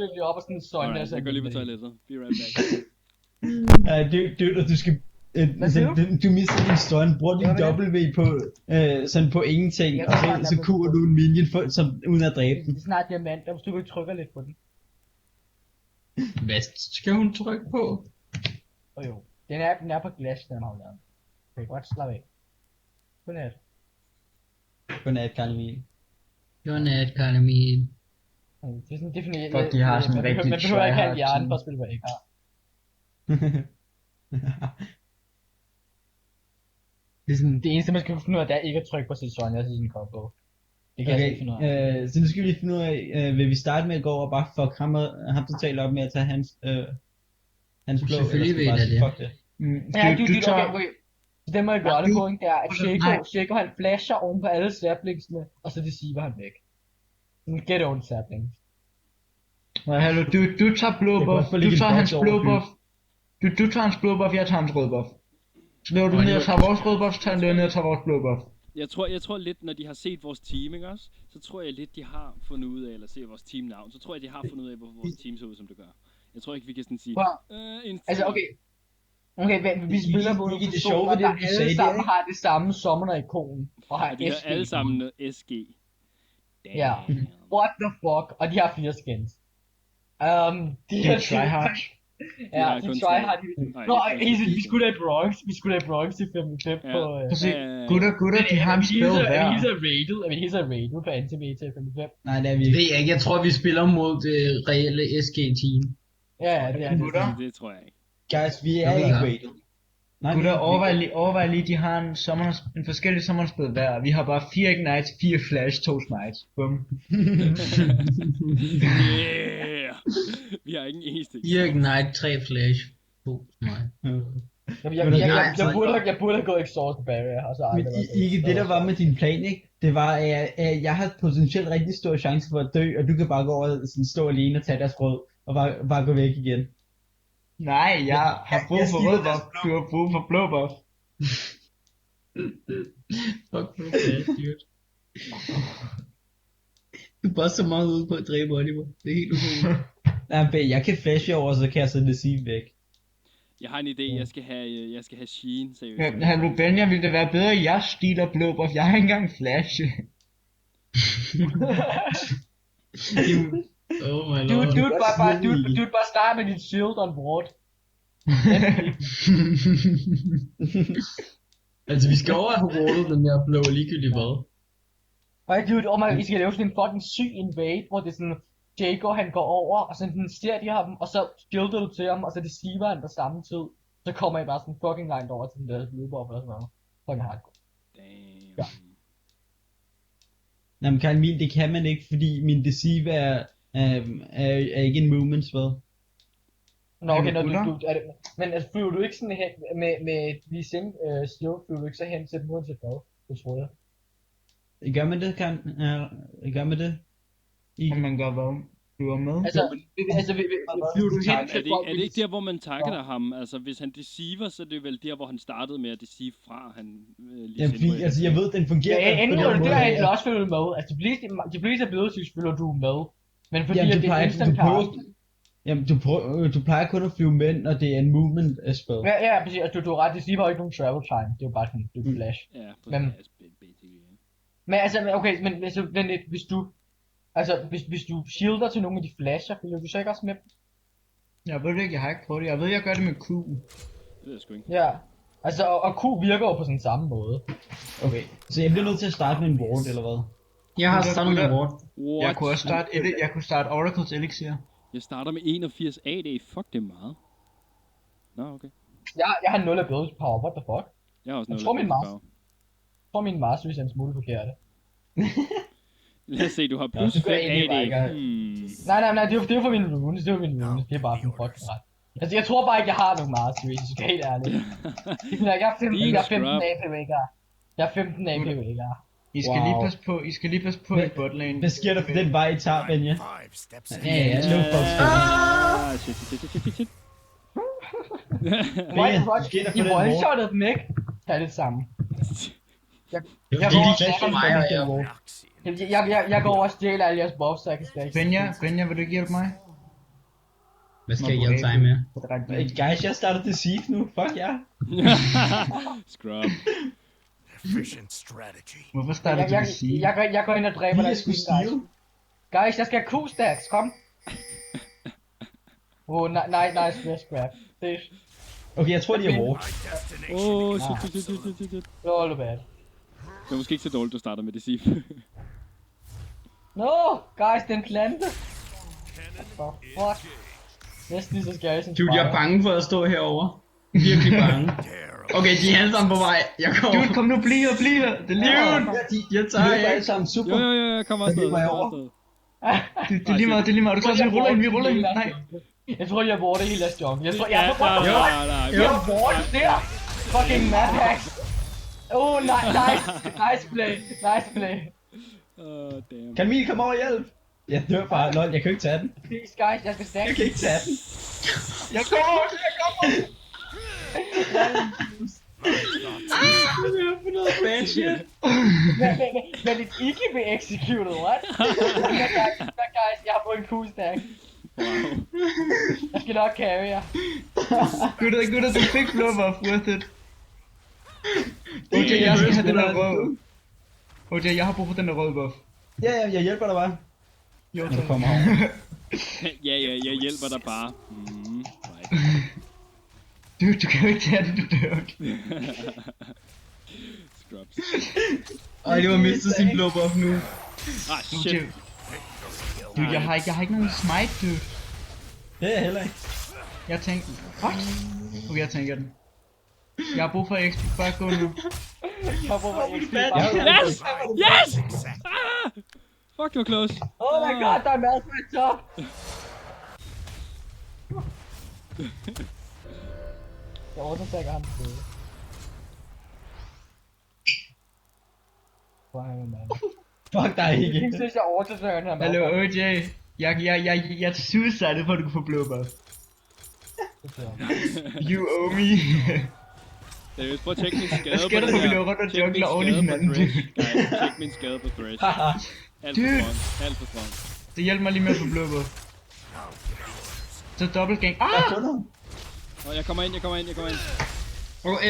dyktig op og sådan en Sonja. Alright, jeg går lige på toilettet. Be right back. Du skal... Du mister din stun, brug din W på, sådan på ingenting, og så kurer du en minion som, uden at dræbe den. Det er snart diamant, hvis du trykker lidt på den. Hvad skal hun trykke på? Jo. Den er på glas, den har lavet. Okay, godt slappe af. Godnat. Godnat, Karl-Emil. Godnat, Karl-Emil. Det er sådan defineret. Fuck, de har sådan en rigtig man behøver ikke have en hjerne tryhard for at spille på Ekar. Det er sådan, det eneste man skal finde ud af, det er ikke at trykke på sit Sonja til sin combo. Det kan jeg ikke finde ud af. Så nu skal vi lige finde ud af, vil vi starte med at gå over og bare fuck ham totalt op med at tage hans blå, Selvfølgelig vil jeg det. fuck det. Ja, du tager... Okay. Så det må jeg gøre det på, ikke? Det er, at Shaco han flasher oven på alle saplingsene, og så deceiver han væk. Get on saplings. Hallo, du tager blå buff, du tager hans blå buff. Du tager hans blå buff, jeg tager hans rød buff. Så løber du ned og tager vores rød buff, så tager han ned og tager vores blå buff. Jeg tror lidt, når de har set vores team, ikke også? Så tror jeg lidt, de har fundet ud af, eller set vores teamnavn, så tror jeg, de har fundet ud af, hvorfor vores team ser ud, som det gør. Jeg tror ikke, vi kan sådan sige... Altså, okay. Okay, vi spiller på nogle personer, der alle sammen har det samme summoner-ikon. Og har de har alle sammen noget SG. Damn. Ja. What the fuck? Og de har 4 skins. De er tryhard. Ja, de tryhard. Nå, vi skulle da i Bronx. Vi skulle da i Bronx i 5 på... Gutter, de har en spil hver. Er vi helt så rated på anti-meta i 5. Nej, det er vi ikke. Det ved jeg ikke. Jeg tror, vi spiller mod det reelle SG-team. Ja, det er gutter. Det tror jeg ikke. Guys, vi er ikke rated. Gutter, overvej lige, de har en forskellig sommerspil hver. Vi har bare 4 ignites, 4 flash, 2 smites. Bum. Yeah! Vi har ikke en eneste. 4 ignite, 3 flash, 2 smite. Jeg burde have gået exhaust barrier, og så aldrig. Men ikke det der var med din plan, ikke? Det var, at jeg har potentielt rigtig stor chance for at dø, og du kan bare gå over og sådan stå alene og tage deres brød, og bare gå væk igen. Nej, jeg har brug for rød buff, du har brug for blå buff. Fuck, dude. Du er bare så meget ude på at dræbe Oliver. Det er helt utroligt. Nej, jeg kan flashe over, så kan jeg så deceive væk. Jeg har en idé, jeg skal have Sheen, seriøst. Hallo Benja, ville det være bedre, at jeg stiler blå buff? Jeg har ikke engang flash. Oh my lord. Dude, bare start med dit shield on board. Altså, vi skal over have wardet den der blå ligegyldigt hvad. Okay, dude, I skal lave sådan en fucking syg invade, hvor det er sådan, Jago han går over, og så ser de ham, og så skilder du til ham, og så deceiver han på samme tid. Så kommer I bare sådan fucking langt over til den der blue-buff og sådan noget. Fucking hardcore. Damn. Ja. Jamen Karl Emil, det kan man ikke, fordi min deceive er ikke en movement spell. Nå, okay, men altså, flyver du ikke sådan hen, med Lee Sin shield, flyver du ikke så hen til den uanset hvad? Det tror jeg. Gør man det, gør man det? Om man gør hvad? Flyver med? Altså flyver du hen til er det ikke der, hvor man targeter ham? Altså, hvis han deceiver, så er det vel der, hvor han startede med at deceive fra, han Lee Sin. Altså, jeg ved, den fungerer. Ja, endelig er det der, jeg også følger med. Altså, de fleste abilities følger du med. Men fordi det er instant cast. Jamen, du plejer kun at flyve med, når det er en movement spell. Ja, præcis. Altså, du har ret, deceiver har ikke nogen travel time. Det er jo bare sådan, du kan flash. Ja, men altså, okay, men hvis du shielder til nogle af de flasher, følger du så ikke også med dem? Jeg ved det ikke, jeg har ikke prøvet det. Jeg ved, jeg gør det med Q. Det ved jeg sgu ikke. Ja. Altså, og Q virker jo på sådan samme måde. Okay, så jeg bliver nødt til at starte med en ward, eller hvad? Jeg har startet med en ward. Jeg kunne også starte Oracles Elixir. Jeg starter med 81 AD. Fuck, det er meget. Nå, okay. Jeg har 0 ability power, what the fuck? Jeg har også 0 ability power. Jeg tror min master hvis han smule forkert. Lad os se, du har plus 5 AD. Nej, det er for mine runes, det er bare for fucking ret. Altså, jeg tror bare ikke, jeg har nogen master hvis jeg skal helt ærligt. Jeg er 15 AP vækker. Jeg er 15 AP vækker. I skal lige passe på i botlane. Hvad sker der for den vej, I tager, Benja? Ja, Shit. I one-shottede dem ikke? Tag det sammen. Jeg går over og stjæler alle jeres buffs, så jeg kan stadig. Benja, vil du ikke hjælpe mig? Hvad skal jeg hjælpe dig med? Guys, jeg starter Deceive nu. Fuck ja. Scrub. Efficient strategy. Hvorfor starter du at sige? Jeg går ind og dræber Jeg dig, skulle guys. steal. Guys, jeg skal have Q-stacks, kom. Nice, grab. Det er... Okay, jeg tror de er hårdt. My destination is Shit. Det var lidt bad. Det er måske ikke så dårligt, du starter med Deceive. No, guys, det er en plante. For fuck. Næsten lige så scary som Dude, jeg er bange for at stå herovre. Virkelig bange. Okay, de er alle sammen på vej. Jeg kommer. Dude, kom nu, bliv her. Det er lige Jeg De tager løber ikke. alle sammen super. Jo, kom afsted. var jeg Kom over. afsted. Det er lige meget. Du er klar til, vi ruller ind. Nej. Jeg tror, jeg borte hele deres jungle. Jeg tror, Ja, jeg har nej. Jeg har borte der. Fucking mad hacks. Oh, nice play. Damn. Kan Emil komme over og hjælp? Jeg dør bare. Lol, jeg kan ikke tage den. Please, guys, jeg skal stack. Jeg kan ikke tage den. Jeg kommer. Bad shit. Men det ikke blev executed, what? Guys, jeg har fået en Q-stack. Wow. Jeg skal nok carry jer. Gutter, du fik blå buff, worth it. OJ, jeg skal have den der rød. OJ, jeg har brug for den der røde buff. Ja, jeg hjælper dig bare. Jo, Når du kommer over. Ja, jeg hjælper dig bare. Right. Du kan jo ikke tage det, du dør. Scrubs. Ej, det var mistet sin blå buff nu. Shit. Dude, jeg har ikke nogen smite, dude. Det er jeg heller ikke. Jeg tænker... What? Okay, jeg tænker den. Jeg har brug for XP, bare gå nu. Jeg har brug for XP. Yes! Ah! Fuck, you're close. Oh my god, der er mad på et top. Jeg overtager ham til det. Hvor er han, mand? Fuck dig ikke. Jeg synes, jeg overtager den her mand. Hallo, OJ. Jeg er suicided for at du kan få blå buff. You owe me. Prøv at tjekke min skade på sker der, den når vi her. løber rundt og Tjek min jungler oven i skade på hinanden, Thresh. dude? Nej, tjek min skade på Thresh. Alt for Dude. strong. Alt for strong. Det hjælper mig lige med at få blå buff. Så dobbelt gang. Jeg har Ah! fundet ham. Jeg kommer ind.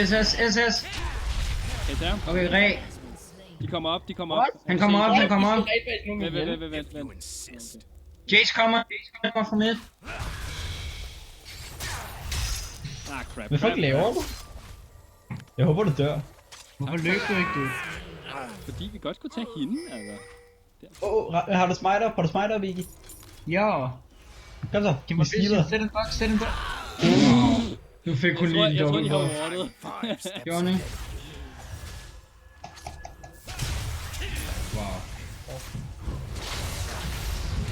SS. Hey, der. Okay, Ræ. De kommer op. Han kommer op. Vent. you insist. Jace kommer fra midt. Crap. Hvad fuck laver du? Jeg håber du dør. Hvorfor løb du ikke, du? Fordi vi godt kunne tage hende, altså. Har du smiter, Vicky? Ja. Kom så, Giv vi mig stealer. sæt en box. Nu fik hun lige en Jeg tror, dobbelt de har buff. wardet. Gjorde hun ikke?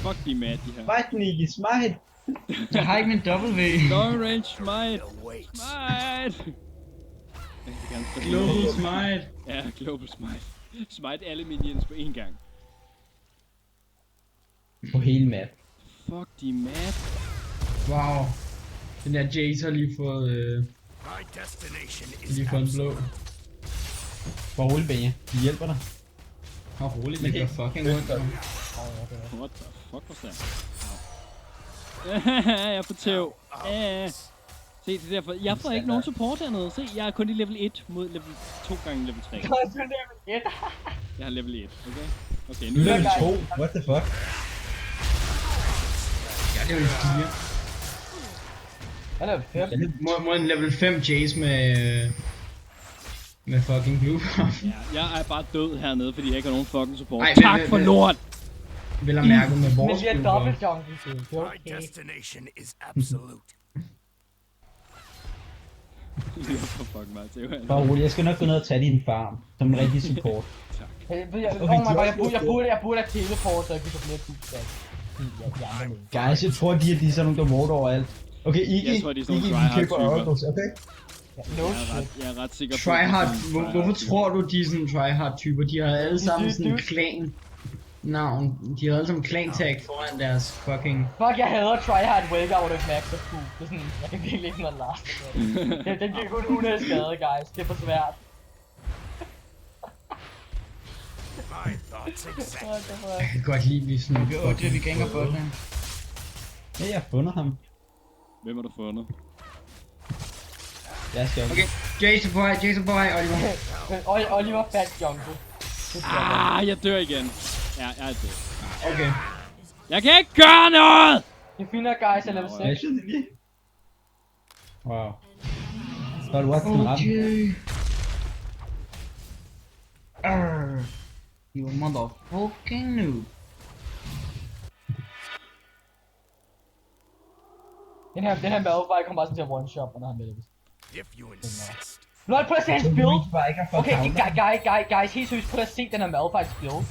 Fuck, de er mad, de her. Smite, Nicky, smite. Jeg har ikke min W. Long range smite. Wait. Smite. Jeg vil gerne spille Global smite. Ja, global smite. Smite alle minions på én gang. På hele map. Fuck, de er mad. Wow. Den der Jace har lige fået, My destination is lige fået en blå. Bare rolig, Benja. Vi hjælper dig. Og roligt, det gør fucking ondt. What the fuck was that? Jeg er på tæv. Se, det er derfor. Jeg får ikke nogen support hernede. Se, jeg er kun i level 1 mod level 2 gange level 3. Jeg har level 1, okay? Okay, nu Level er 2, what the fuck? Ja, det er jo 4. Han er 5. Mod en level 5 Jace med fucking blue buff. jeg er bare død hernede, fordi jeg ikke har nogen fucking support. Ej, Tak for lort! Vel at mærke med Men vores vi er blue dobbelt buff. jungle til. Det er My okay. destination is absolute. Jeg får fucking meget tæv hernede. Bare rolig, jeg skal nok gå ned og tage din farm. Som en rigtig support. Oh my god, jeg burde have teleport, så jeg kunne få flere Q-stacks. Guys, jeg tror, de er sådan nogle, der warder overalt. Okay, Iggy, Jeg tror, de er sådan Iggy, nogle vi køber tryhard-typer. oracles, okay? Jeg er ret sikker på... Tryhard, at de er sådan hvorfor tryhard-typer. tror du de er sådan tryhard typer? De har alle sammen sådan en clan navn. De har alle sammen clan tag foran deres fucking... Fuck, jeg hader tryhard wake out of max of Q. Det er sådan, jeg kan virkelig ikke noget last. Den giver kun 100 skade, guys. Det er for svært. My thoughts exact. What the fuck? Jeg kan godt lide, vi sådan... Vi ganger bot her. Ja, jeg har fundet ham. Hvem har du fundet? Jeg skal Okay, Jason på vej, Oliver. Oliver fandt jungle. Jeg dør igen. Ja, jeg er død. Okay. Jeg kan ikke gøre noget! Det finder guys er level 6. Jeg synes ikke. Wow. Så har du også den ramt. You motherfucking noob. Den her Malphite kommer bare sådan til at one-shot, når han vælger det. If you insist. Lol, prøv at se hans build! Bare ikke har fået Okay, counter. guys, helt seriøst, prøv at se den her Malphites build.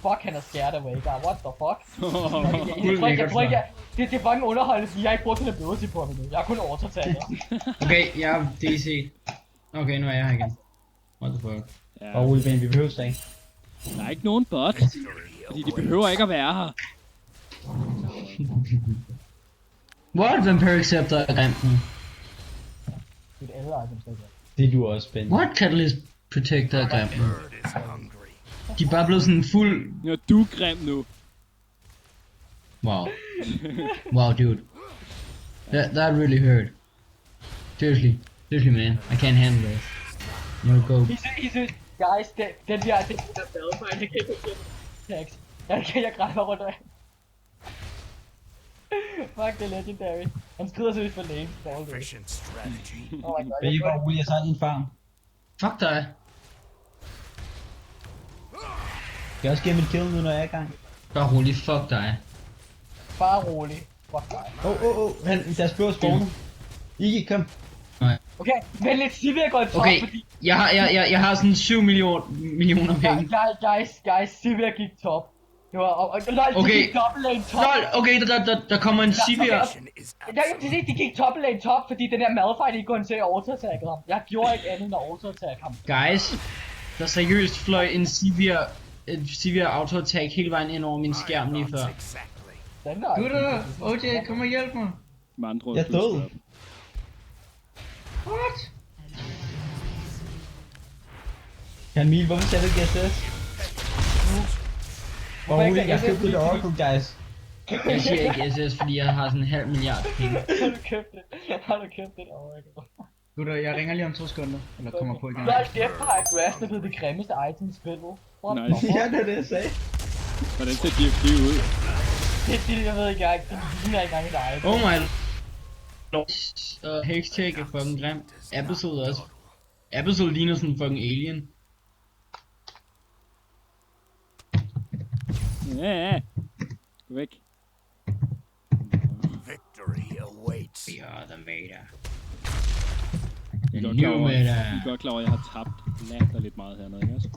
Fuck, han er scared away, guys. What the fuck? Jeg tror ikke, det er fucking underholdende, fordi jeg har ikke brugt den ability på ham endnu. Jeg har kun auto-taget. Okay, jeg er DC. Okay, nu er jeg her igen. What the fuck? Ja, Og Ulven, vi behøver ikke. der er ikke nogen bot. Fordi de behøver ikke at være her. What? Vampiric Scepter er grimt nu. Det er alle items, der gør. Det er du også spændende. What? Catalyst Protector er grimt nu. Bird is hungry. De er bare blevet sådan fuld... Ja, du er grim nu. Wow. Wow, dude. That really hurt. Seriously, man. I can't handle this. No go. He synes, guys, den der Malphite, jeg kan ikke tags. Jeg græder rundt af. Fuck, det er legendary. Han skrider seriøst for lane. Efficient strategy. Oh my god. Vil I bare roligt, jeg tager din farm. Fuck dig. Kan jeg også give mit kill nu, når jeg er i gang? Bare rolig, fuck dig. Bare rolig. Fuck dig. Deres blå spawner. Iggy, kom. Okay, men lidt Sivir går i top, Okay, fordi... jeg har sådan 7 millioner penge. Guys, Sivir gik top. Det var, og lol, de Okay. gik double lane top. Lol, okay, der kommer en Sivir. Action is absolute. De gik double lane top, fordi den der Malphite ikke går til at auto-attack ham. Jeg gjorde ikke andet end at auto-attack ham. Guys, der seriøst fløj en Sivir auto-attack hele vejen ind over min skærm lige før. Thoughts exactly. Den der... Gutter, OJ, kom og hjælp mig. Mandro, Jeg er død. What? Camille, hvorfor sagde du ikke SS? Hvorfor ikke Jeg SS? købte det Oracle, guys. Jeg siger ikke SS, fordi jeg har sådan en halv milliard penge. Har du købt det? Har du købt det? Gutter, jeg ringer lige om 2 sekunder. Eller kommer på igen. Lol, Deathfire Grass er blevet det grimmeste item i spillet. What the Nice. fuck? Ja, det er det, jeg sagde. Hvordan ser DFG ud? Det, jeg ved ikke engang. Det ligner ikke engang et item. Oh my lord. Og Hextech er fucking grim. Episode også. Episode ligner sådan en fucking alien. Ja. Gå væk. Victory awaits. We are the Vader. I er The godt new klar over, Vader. I er godt klar over, at jeg har tabt latterligt meget hernede, ikke også?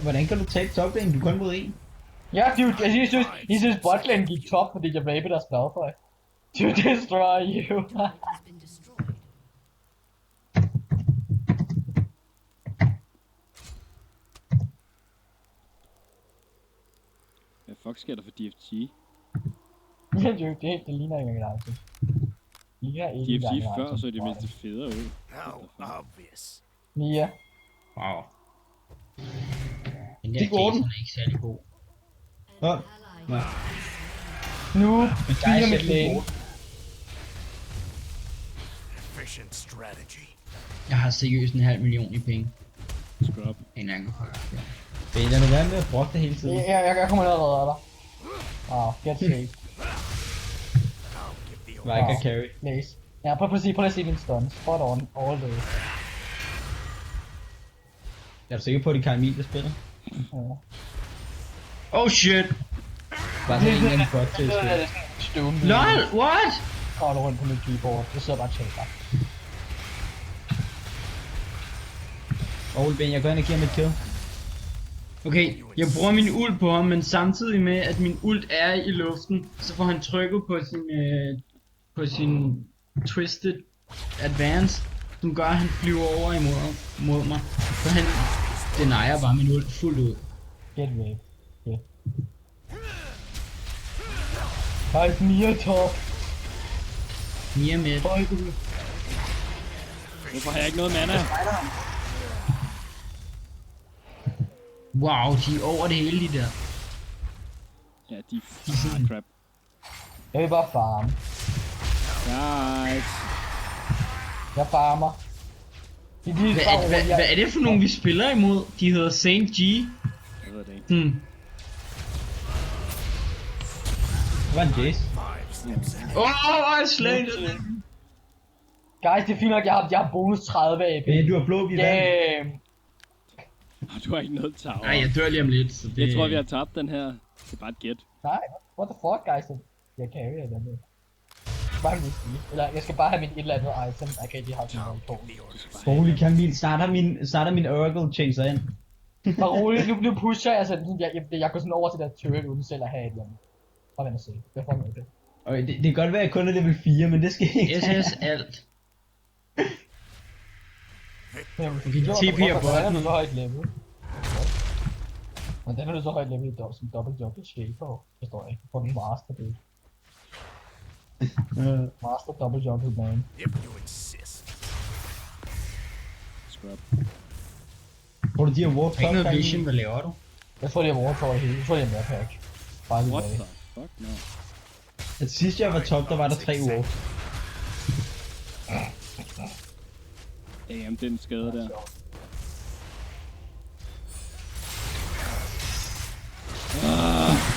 Hvordan kan du tabe toplane? Du er kun mod en. Ja, dude, jeg synes botlane gik top, fordi jeg rapede deres Malphite. To destroy you. Hvad fuck sker der for DFG? Ja, dude, det ligner ikke engang et item. Det ligner ikke DFG engang et før item. så det mindste federe ud. How obvious. Mia. Wow. Den der Det går Jason den. er ikke særlig god. Nå, Nu, men fire guys, med jeg lane. Efficient strategy. Jeg har seriøst en halv million i penge. Scrub. En gang. lad nu være med at brokke det hele tiden. Jeg kommer ned og redder dig. Get safe. I'll give the order. Vejka carry. Nice. Ja, prøv at se din stuns. Spot on, all day. Er du sikker på, at det er Camille, der spiller? Ja. Oh shit. Bare sådan en eller anden bot til at Det spille. er sådan stående. LOL, what? Kravler rundt på mit keyboard. Det sidder bare og tjekker. Ben, jeg går ind og giver mit kill. Okay, jeg bruger min ult på ham, men samtidig med at min ult er i luften, så får han trykket på sin Twisted Advance, som gør at han flyver over imod mig. Så han denier bare min ult fuldt ud. Get raped. Yeah. Fight Mia top. Mia med. Hvorfor har jeg ikke noget mana? Wow, de er over det hele de der. Ja, de crap. Jeg vil bare farme. Guys. Jeg farmer. Hvad er det for nogen vi spiller imod? De hedder Saint G. Jeg ved det ikke. Det var en Jace. Jeg slag det. Guys, det er fint nok, jeg har bonus 30 AP. Du har blå vand. Damn. Du har ikke noget tower. Nej, jeg dør lige om lidt, så det... Jeg tror, vi har tabt den her. Det er bare et gæt. Nej, what the fuck, guys? Jeg carry den der. Bare en whisky. Eller jeg skal bare have min et eller andet item. Jeg kan ikke have sådan noget på. Holy Camille, starter min Oracle chain sig ind. Bare roligt, nu pusher jeg sådan, jeg går sådan over til der turret uden selv at have et eller andet. Bare vent og se. Jeg får noget det. Okay, det kan godt være, at jeg kun er level 4, men det skal ikke. SS alt. TP er hvordan er du så højt level? Hvordan er du så højt level som double jump i shaper? Forstår jeg ikke. For den master det. Master double jump man. If you insist. Scrub. Får du de her warp Ikke noget vision, hvad laver du? Jeg tror det er warp over det hele. Jeg tror det er pack. Bare lige What bag. the fuck, no. At sidst jeg var top, der var der 3 warp. Damn, den skade der.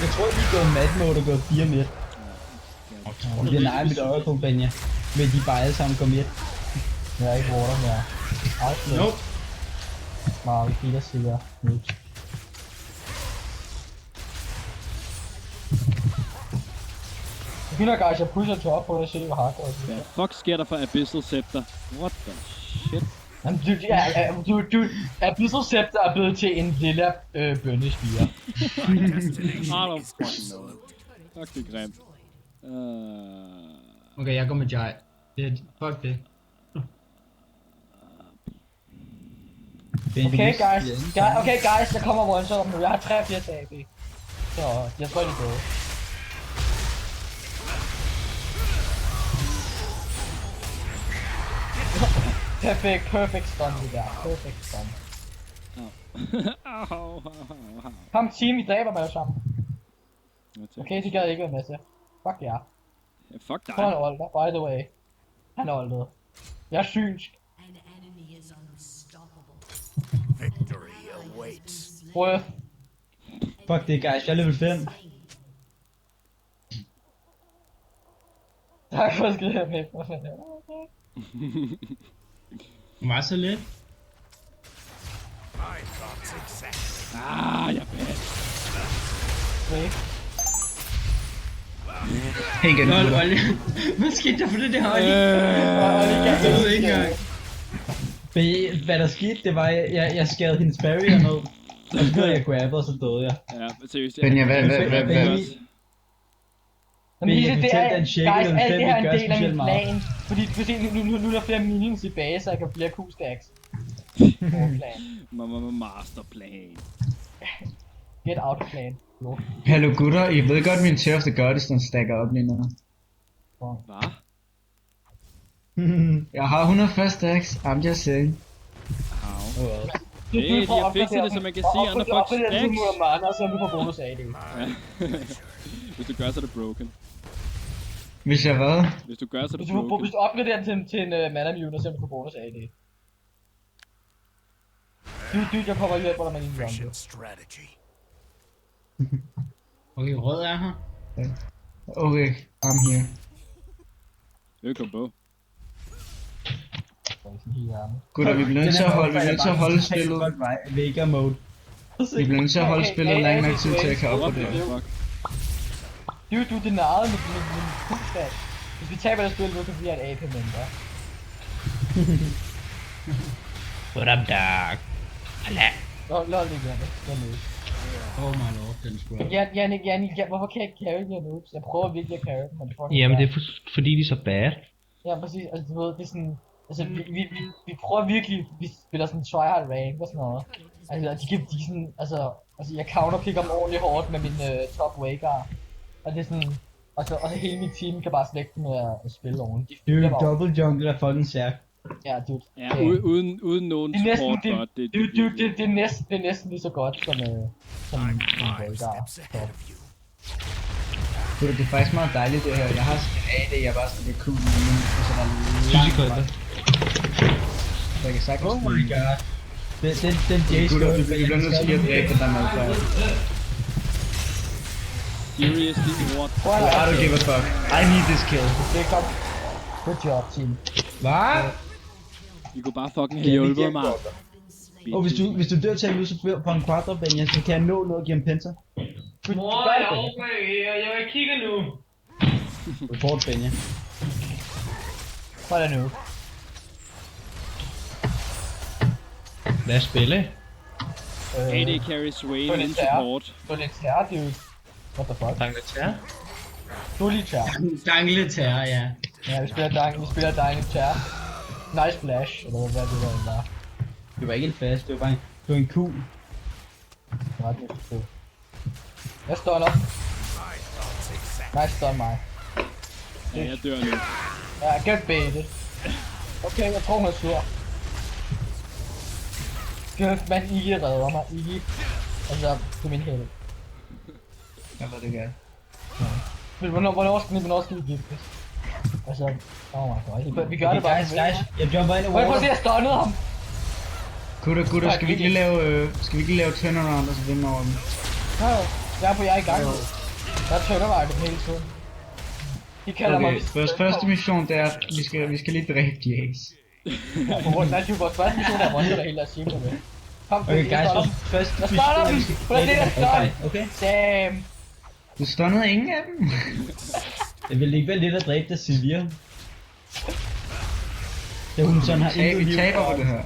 Jeg tror lige går mad mode og går 4 midt. Det er nej mit Oracle Benja. Men de bare alle sammen går midt. Jeg er ikke water mere. Nope. Nej, vi kigger siger. Noops. Det finder guys, jeg pusher top på det, så det var hardcore. Hvad fuck sker der for Abyssal Scepter? What the shit? Jamen, dude, Abyssal Scepter er blevet til en lille bønnespire. I don't fucking know. Fuck det grimt. Okay, jeg går med Jai. Fuck det. Okay guys, jeg kommer one shot nu. Jeg har 83 AP. Så jeg tror det er gået. Perfect stun det der. Perfect stun. Kom team, vi dræber mig jo sammen. Okay, det gad jeg ikke være med til. Fuck ja. Fuck dig. Prøv en older, by the way. Han er oldet. Jeg er synsk. Victory awaits. Worth. Fuck det guys, jeg er level 5. Tak for at skrive her med. Det var så lidt. My thoughts exactly. Jeg er bad. Wait. Hey igen, hvad skete der for det der, Olli? Jeg ved ikke engang. Hvad der skete, det var, jeg skadede hendes barrier ned. Og så blev jeg grabbet, og så døde jeg. Ja, seriøst. Benja, hvad? Men jeg det er, den check, guys, den alt fem, det her er ikke en gør del af specielt min meget. plan. Fordi du kan se, nu er der flere minions tilbage, så jeg kan flere Q-stacks. Masterplan. Get out of plan. No. Hallo gutter, I ved godt min Tear of the Goddess, den stacker op lige nu. Hvad? Jeg har 140 stacks, I'm just saying. Au. Hey, de har fikset det, så man kan sige andre fuck stacks. Og så er vi på bonus af det. Hvis du gør, så er det broken. Hvis jeg hvad? Hvis du gør, så er det Hvis broken. du opgraderer den til en mana mune, så er vi på bonus af det. Dude, jeg kommer lige på dig med din jungle. Efficient strategy. Okay, rød er her. Okay, I'm here. Økker på. Gutter, vi bliver nødt til at holde spillet. Vega mode. Vi bliver nødt til at holde spillet lang nok tid til at kan What opgradere. the fuck? Du er denarret med min Q-stack. Hvis vi taber det spil, så bliver jeg et AP mindre. What up, dog? Lol, det gør det. Jeg er Oh my lord, den skulle Jannik, hvorfor kan jeg ikke carry de her noobs? Jeg prøver virkelig at carry dem, men det får Jamen det er fordi de er så bad. Ja, præcis. Altså, du ved, det er sådan... Altså, vi prøver virkelig... Vi spiller sådan tryhard rank og sådan noget. Altså, de sådan... Altså, jeg counterpicker dem ordentligt hårdt med min top waker. Og det er sådan... Og så hele mit team kan bare slægte med at spille oven. Dude, double jungle er fucking stærk. Ja, dude. Ja, uden nogen support bot. Det er næsten lige så godt som I'm 5 waker. steps ahead of you. Det er faktisk meget dejligt det her. Jeg har sådan en AD, jeg bare sådan lidt cool nu, og så er der Fysikolder. Så jeg kan sagtens Oh my god. Den Jace Gutter, vi bliver nødt til lige at drikke den der mad før. Seriously, what? I don't give a fuck. I need this kill. Det kom. Good job, team. Hvad? Vi kunne bare fucking have hjulpet mig. Og hvis du dør til at løse på en quadra, Benja, så kan jeg nå noget og give ham penta. Mor, jeg er over her. Jeg vil kigge nu. Report, Benja. Hold da nu. Lad os spille. AD carry Swain På in lidt terror. support. Du er lidt terror, dude. What the fuck? Angleterre. Du er lige terror. Dangleterre, ja. Ja, vi spiller Dying terror. Nice flash, eller hvad det var. Det var ikke en fast, det var en kugle. Ret næste tid. Jeg stunner. Nice stun mig. Ja, jeg dør nu. Ja, get baited. Okay, jeg tror hun er sur. Gøf, man ikke redder mig. Ikke. Altså, på min helvede. Jeg ved det godt. Men hvornår skal vi giftes? Altså, oh my god. Vi gør det bare. Guys, jeg jumper ind i Prøv at se, water. jeg stunnede ham. Gutter, skal vi ikke lige lave turnaround og så vinde over dem? Ja, derfor jeg er i gang. Der er turnaround hele tiden. De kalder mig... Okay, første mission det er, at vi skal lige dræbe Jace. På grund af vores første mission, der er monster, der helt er sige med. Kom, Okay, guys, først Jeg starter dem! For det er det, der stun! Okay. Damn! Du stunnede ingen af dem? Det ville ikke være lidt at dræbe der Sylvia. Da hun sådan har intet Vi liv. taber på det her.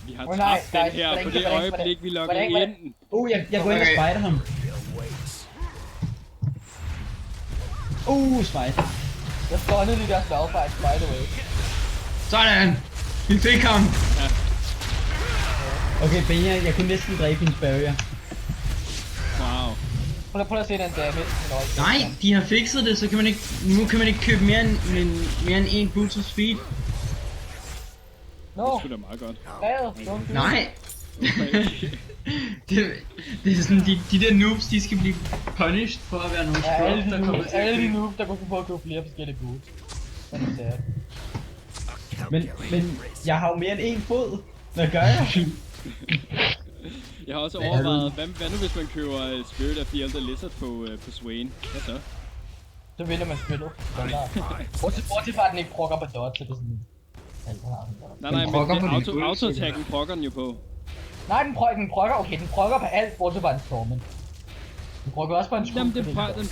Vi har nej, tabt den guys, her hvordan- på det hvordan- øjeblik, vi logger hvordan- ind. Jeg går ind og spider ham. Spider. Jeg stunnede lige der spellfight, by the way. Sådan! Vi fik ham! Okay, Benja, jeg kunne næsten dræbe hendes barrier. Wow. Prøv at se den damage. Nej, de har fikset det, så kan man ikke, nu kan man ikke købe mere end en boost of speed. No, Det er da meget godt. hvad? Nej! det er sådan, de der noobs, de skal blive punished for at være nogle Ja, scrubs, der kommer til alle at de noobs, der kunne finde på at købe flere forskellige boots. Sådan er det. Men jeg har jo mere end en fod. Hvad gør jeg? Jeg har også overvejet, hvad nu hvis man køber Spirit of the Elder Lizard på Swain? Hvad så? Så vinder man spillet. Bortset fra, at den ikke prokker på dodge, så det er sådan... Alt har den. Nej, men prokker på din auto-attacken prokker den jo på. Nej, den prokker, okay, den prokker på alt, bortset fra en stormen. Den prokker også på en skud. Jamen, den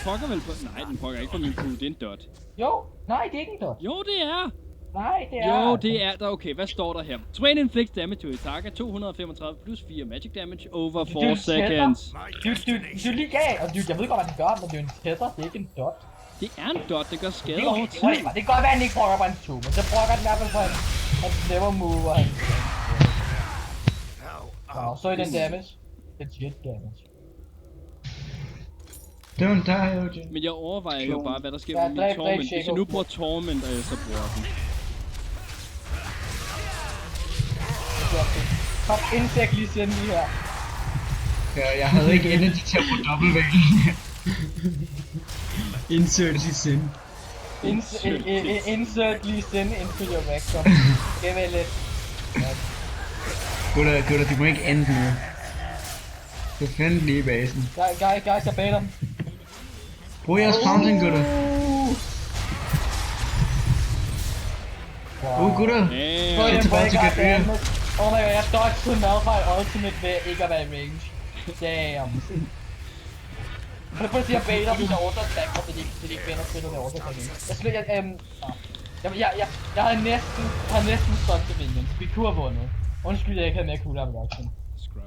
prokker vel på... Nej, den prokker ikke på min kugle, det er en dot. Jo, nej, det er ikke en dodge. Jo, det er! Nej, det er... Jo, det er der. Okay, hvad står der her? Swain inflicts damage to his target, 235 plus 4 magic damage over 4 seconds. Du er lige gal, og jeg ved godt, hvad den gør, men det er jo en tether, det er ikke en dot. Det er en dot, det gør skade Det over tid. kan godt være, at den ikke prokker på en 2, men så prokker den i hvert fald på en never move, og han... Wow, så er den damage. Legit damage. Don't die, OJ. Men jeg overvejer jo bare, hvad der sker Ja, med dræb min Torment. Hvis Shaco. jeg nu bruger Torment, og jeg så bruger den. Kom, insekt lige sende lige her. Ja, jeg havde ikke energy til at bruge dobbeltvæggen. Insert i sind. Insert lige send into your rectum. Det er vel lidt... Gutter, de må ikke ende nu. Du finder lige i basen. Guys, jeg beder dem. Brug jeres fountain, gutter. Gutter. Damn. tilbage til Gabriel. Oh my god, jeg dodgede Malphite Ultimate ved ikke at være i range. Damn. Prøv at se, jeg baiter dem der auto-attacker, så de ikke vinder spillet med auto-attacking. Jeg havde næsten stået til minions. Vi kunne have vundet. Undskyld, jeg ikke havde mere cooldown reduction. Scrub.